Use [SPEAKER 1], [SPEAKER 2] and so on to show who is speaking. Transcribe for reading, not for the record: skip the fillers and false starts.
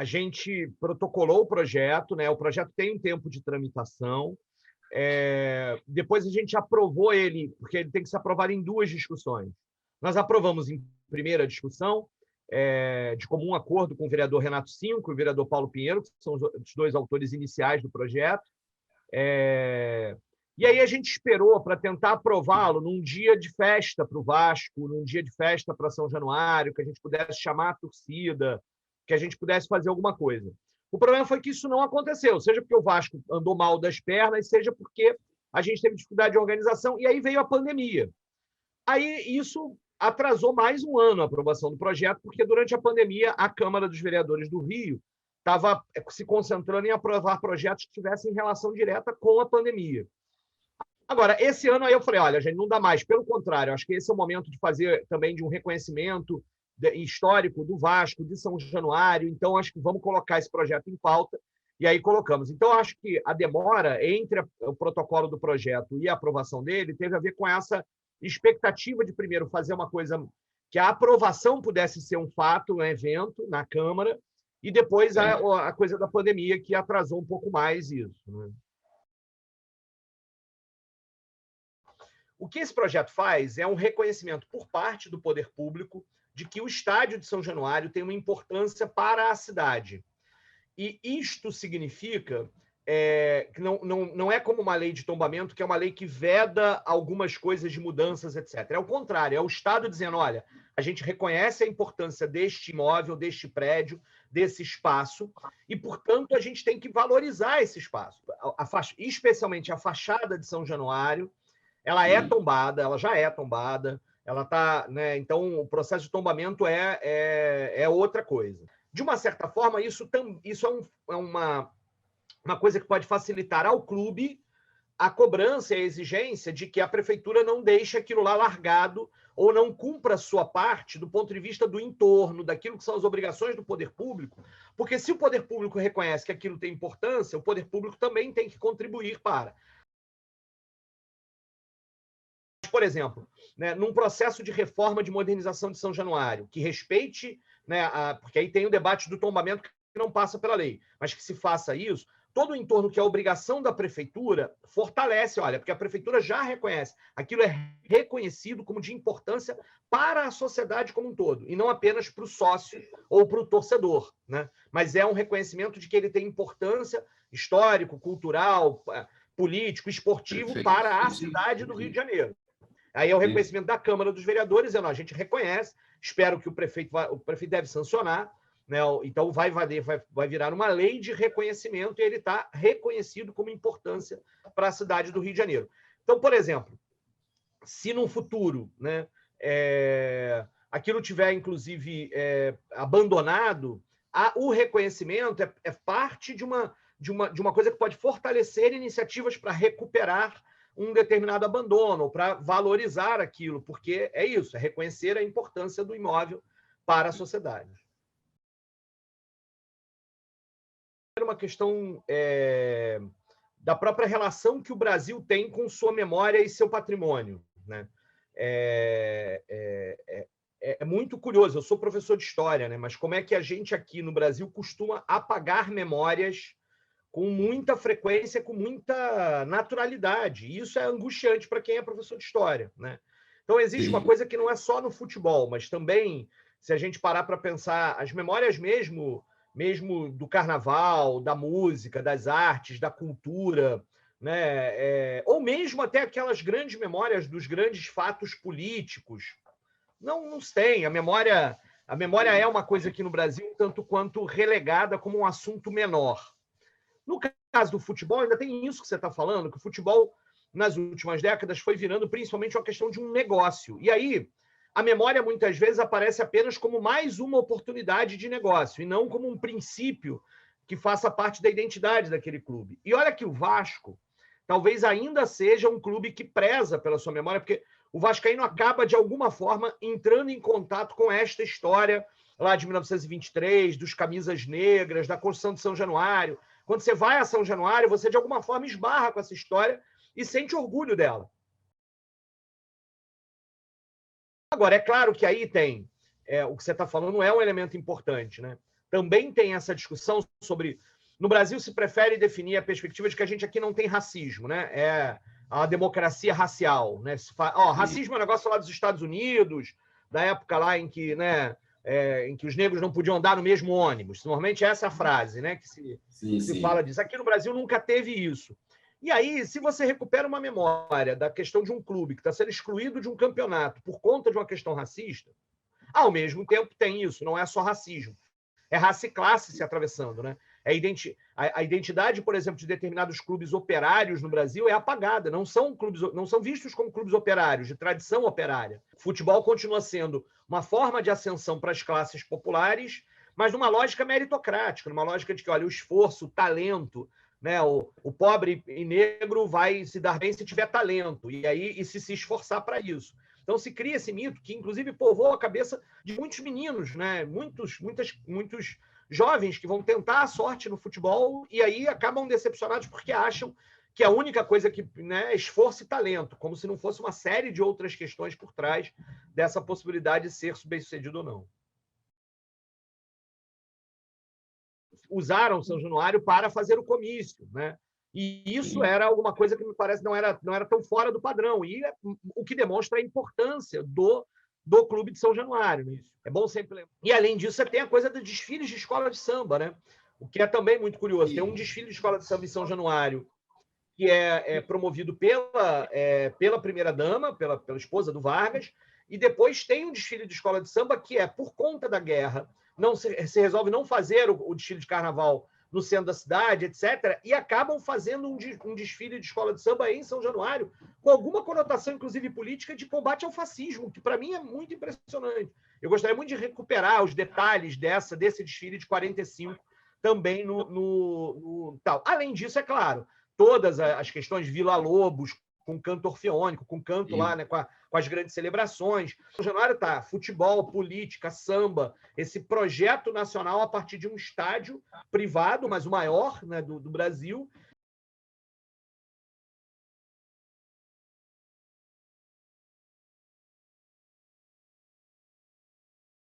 [SPEAKER 1] a gente protocolou o projeto, né? O projeto tem um tempo de tramitação. Depois a gente aprovou ele, porque ele tem que ser aprovado em duas discussões. Nós aprovamos em primeira discussão, de comum acordo com o vereador Renato Cinco e o vereador Paulo Pinheiro, que são os dois autores iniciais do projeto. E aí a gente esperou para tentar aprová-lo num dia de festa para o Vasco, num dia de festa para São Januário, que a gente pudesse chamar a torcida, que a gente pudesse fazer alguma coisa. O problema foi que isso não aconteceu, seja porque o Vasco andou mal das pernas, seja porque a gente teve dificuldade de organização, e aí veio a pandemia. Aí isso atrasou mais um ano a aprovação do projeto, porque durante a pandemia a Câmara dos Vereadores do Rio estava se concentrando em aprovar projetos que tivessem relação direta com a pandemia. Agora, esse ano aí eu falei, olha, gente, não dá mais. Pelo contrário, acho que esse é o momento de fazer também de um reconhecimento histórico do Vasco, de São Januário. Então, acho que vamos colocar esse projeto em pauta. E aí colocamos. Então, acho que a demora entre o protocolo do projeto e a aprovação dele teve a ver com essa expectativa de, primeiro, fazer uma coisa que a aprovação pudesse ser um fato, um evento na Câmara, e depois a coisa da pandemia, que atrasou um pouco mais isso, né? O que esse projeto faz é um reconhecimento por parte do poder público de que o estádio de São Januário tem uma importância para a cidade. E isto significa que não é como uma lei de tombamento, que é uma lei que veda algumas coisas de mudanças, etc. É o contrário, é o Estado dizendo, olha, a gente reconhece a importância deste imóvel, deste prédio, desse espaço, e, portanto, a gente tem que valorizar esse espaço. Especialmente a fachada de São Januário, ela é tombada, ela já é tombada, ela tá, né? Então, o processo de tombamento é outra coisa. De uma certa forma, isso é uma coisa que pode facilitar ao clube a cobrança e a exigência de que a prefeitura não deixe aquilo lá largado ou não cumpra a sua parte do ponto de vista do entorno, daquilo que são as obrigações do poder público, porque se o poder público reconhece que aquilo tem importância, o poder público também tem que contribuir para. Por exemplo, né, num processo de reforma de modernização de São Januário, que respeite, né, porque aí tem o debate do tombamento que não passa pela lei, mas que se faça isso, todo o entorno que é obrigação da prefeitura fortalece, olha, porque a prefeitura já reconhece, aquilo é reconhecido como de importância para a sociedade como um todo, e não apenas para o sócio ou para o torcedor, né? Mas é um reconhecimento de que ele tem importância histórico, cultural, político, esportivo para a cidade do Rio de Janeiro. Aí é o reconhecimento da Câmara dos Vereadores, dizendo, a gente reconhece, espero que o prefeito deve sancionar, né? Então vai virar uma lei de reconhecimento e ele está reconhecido como importância para a cidade do Rio de Janeiro. Então, por exemplo, se no futuro, né, aquilo tiver, inclusive, abandonado, o reconhecimento é parte de uma coisa que pode fortalecer iniciativas para recuperar um determinado abandono, para valorizar aquilo, porque é isso, é reconhecer a importância do imóvel para a sociedade. É uma questão da própria relação que o Brasil tem com sua memória e seu patrimônio, né? É muito curioso, eu sou professor de história, né? Mas como é que a gente aqui no Brasil costuma apagar memórias com muita frequência, com muita naturalidade. E isso é angustiante para quem é professor de história, né? Então, existe uma coisa que não é só no futebol, mas também, se a gente parar para pensar, as memórias mesmo do carnaval, da música, das artes, da cultura, né? Ou mesmo até aquelas grandes memórias dos grandes fatos políticos. Não se tem. A memória é uma coisa aqui no Brasil tanto quanto relegada como um assunto menor. No caso do futebol, ainda tem isso que você está falando, que o futebol, nas últimas décadas, foi virando principalmente uma questão de um negócio. E aí, a memória, muitas vezes, aparece apenas como mais uma oportunidade de negócio, e não como um princípio que faça parte da identidade daquele clube. E olha que o Vasco talvez ainda seja um clube que preza pela sua memória, porque o vascaíno acaba, de alguma forma, entrando em contato com esta história lá de 1923, dos camisas negras, da construção de São Januário. Quando você vai a São Januário, você, de alguma forma, esbarra com essa história e sente orgulho dela. Agora, é claro que aí tem... o que você está falando é um elemento importante, né? também tem essa discussão sobre... No Brasil se prefere definir a perspectiva de que a gente aqui não tem racismo, né? É a democracia racial, né? Racismo é um negócio lá dos Estados Unidos, da época lá em que, né, em que os negros não podiam andar no mesmo ônibus. Normalmente essa é a frase, né, que se fala disso. Aqui no Brasil nunca teve isso. E aí, se você recupera uma memória da questão de um clube que está sendo excluído de um campeonato por conta de uma questão racista, ao mesmo tempo tem isso, não é só racismo. É raça e classe se atravessando, né? A identidade, por exemplo, de determinados clubes operários no Brasil é apagada. Não são vistos como clubes operários, de tradição operária. O futebol continua sendo uma forma de ascensão para as classes populares, mas numa lógica meritocrática, numa lógica de que, olha, o esforço, o talento, né? O pobre e negro vai se dar bem se tiver talento, e se esforçar para isso. Então se cria esse mito que, inclusive, povoa a cabeça de muitos meninos, né? Muitos jovens que vão tentar a sorte no futebol e aí acabam decepcionados porque acham que a única coisa que, né, é esforço e talento, como se não fosse uma série de outras questões por trás dessa possibilidade de ser bem-sucedido ou não. Usaram São Januário para fazer o comício, né? E isso era alguma coisa que me parece não era tão fora do padrão, e o que demonstra a importância do Clube de São Januário. Né? É bom sempre lembrar. E, além disso, você tem a coisa dos desfiles de escola de samba, né? O que é também muito curioso. Tem um desfile de escola de samba em São Januário que é promovido pela primeira-dama, pela esposa do Vargas, e depois tem um desfile de escola de samba que é, por conta da guerra, não se resolve não fazer o desfile de carnaval no centro da cidade, etc., e acabam fazendo um desfile de escola de samba em São Januário, com alguma conotação, inclusive política, de combate ao fascismo, que para mim é muito impressionante. Eu gostaria muito de recuperar os detalhes desse desfile de 45 também no tal. Além disso, é claro, todas as questões de Vila Lobos, com canto orfeônico, com canto lá, né, com as grandes celebrações. O Januário tá futebol, política, samba, esse projeto nacional a partir de um estádio privado, mas o maior, né, do Brasil,